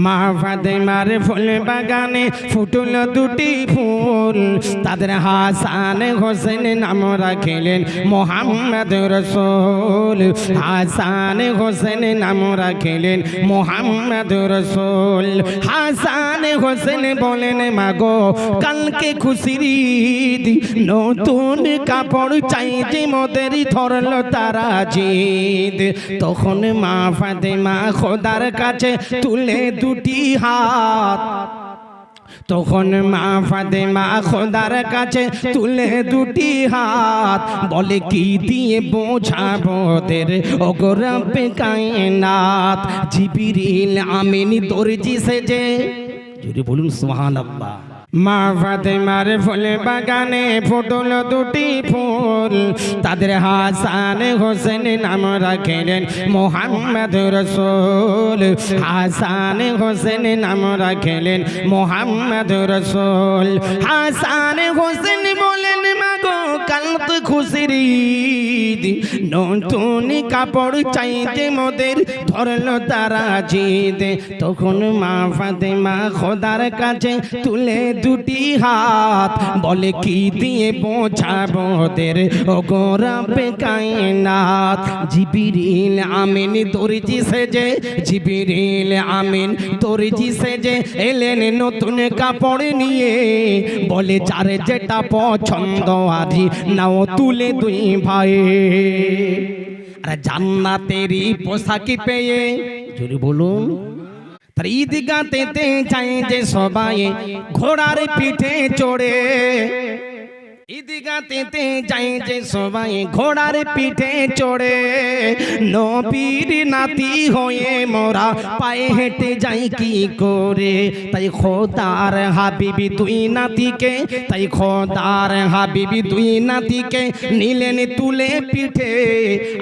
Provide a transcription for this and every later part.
মা ফাতেমার ফুল বাগানে ফুটল দুটি ফুল, তাদের হাসান হোসেন নাম রাখিলেন মোহাম্মদ রসুল। হাসান হোসেন নাম রাখিলেন মোহাম্মদ রসুল। হাসান হোসেন বলেন, মাগো কালকে খুশির ঈদ, নতুন কাপড় চাই যে মোদের ধরল তারা জিদ। তখন মা ফাতেমা খোদার কাছে তুলে দুটি হাত, তখন মা ফাতেমা খোদার কাছে তুলে দুটি হাত, বলে কি দিয়ে বোঝাবো ওদের ওগো রব্বে কায়নাত। জিবরিল আমিন দর্জি সেজে, জোরে বলুন সুবহানাল্লাহ। মা ফাতেমার ফুল বাগানে ফুটল দুটি ফুল, তাদের হাসান হোসেন নাম রাখিলেন মোহাম্মদ রসুল। হাসান হোসেন নাম রাখিলেন মোহাম্মদ রসুল। হাসান হোসেন বলেন, মাগো কালকে খুশির ঈদ, নতুন কাপড় চাইতে মোদের ধরল তারা জিদ। তখন মা ফাতেমা খোদার কাছে তুলে দুটি হাত, বলে কি দিয়ে বোঝাবো ওদের ওগো রব্বে কায়নাত। জিবরিল আমিন দর্জি সেজে, জিবরিল আমিন দর্জি সেজে এলেন নতুন কাপড় নিয়ে, বলে যার যেটা পছন্দ আজি নাও তুলে দুই ভাই। আর জান্নাতেরই পোশাক পেয়ে, জোরে বলুন, তার ঈদগাতে চাই যে সবাই ঘোড়ার পিঠে চড়ে, ঈদগাতে যাই যে সবাই ঘোড়ার পিঠে চড়ে। নবীর নাতি হয়ে মোরা পায়ে হেঁটে যাই কি করে, তাই খোদার হাবিবি দুই নাতিকে, তাই খোদার হাবিবি দুই নাতিকে নিলেন তুলে পিঠে।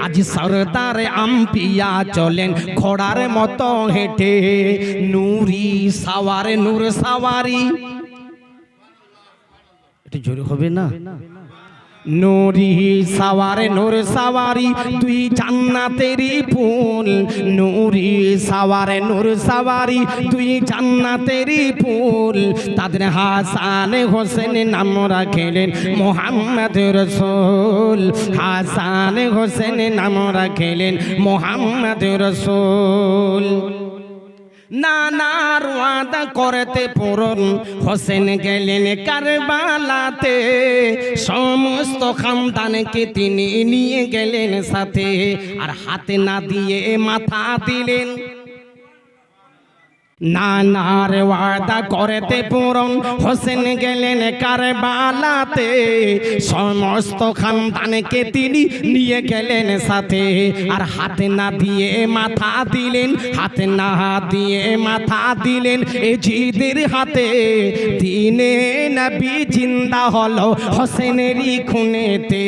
আজ সরদার আম্পিয়া চলেন ঘোড়ার মতো হেঁটে, নূরি সাওয়ার নূর সাওয়ারি, জোরে হবে না? নূরি সাওয়ার নূর সাওয়ারি দুই জান্নাতেরই ফুল, নূরি সাওয়ার নূর সাওয়ারি দুই জান্নাতেরই ফুল। তাদের হাসান হোসেন নাম রাখিলেন মোহাম্মদ রসুল। হাসান হোসেন নাম রাখিলেন মোহাম্মদ রসুল। নানার ওয়াদা করতে পূরণ হোসেন গেলেন কারবালাতে, সমস্ত খানদানকে তিনি নিয়ে গেলেন সাথে, আর হাতে না দিয়ে মাথা দিলেন। নানার ওয়াদা করতে পূরণ হোসেন গেলেন কারবালাতে, সমস্ত খানদানকে তিনি নিয়ে গেলেন সাথে, আর হাতে না দিয়ে মাথা দিলেন, হাতে না দিয়ে মাথা দিলেন এজিদের হাতে। দিনে নবী জিন্দা হলো হোসেনেরই খুনেতে,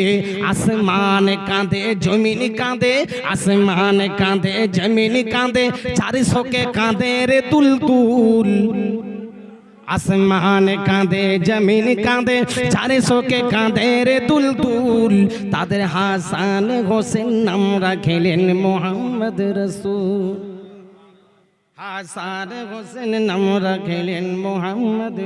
আসমান কাঁদে জমিন কাঁদে, আসমান কাঁদে জমিন কাঁদে, চারশোকে কাঁদে রে তুল, আসমান কাঁদে জমিন কাঁদে, চারশোকে কাঁদে রে তুল। তাদের হাসান হোসেন নাম রাখিলেন মোহাম্মদ রসুল। হাসান হোসেন নাম রাখিলেন মোহাম্মদ।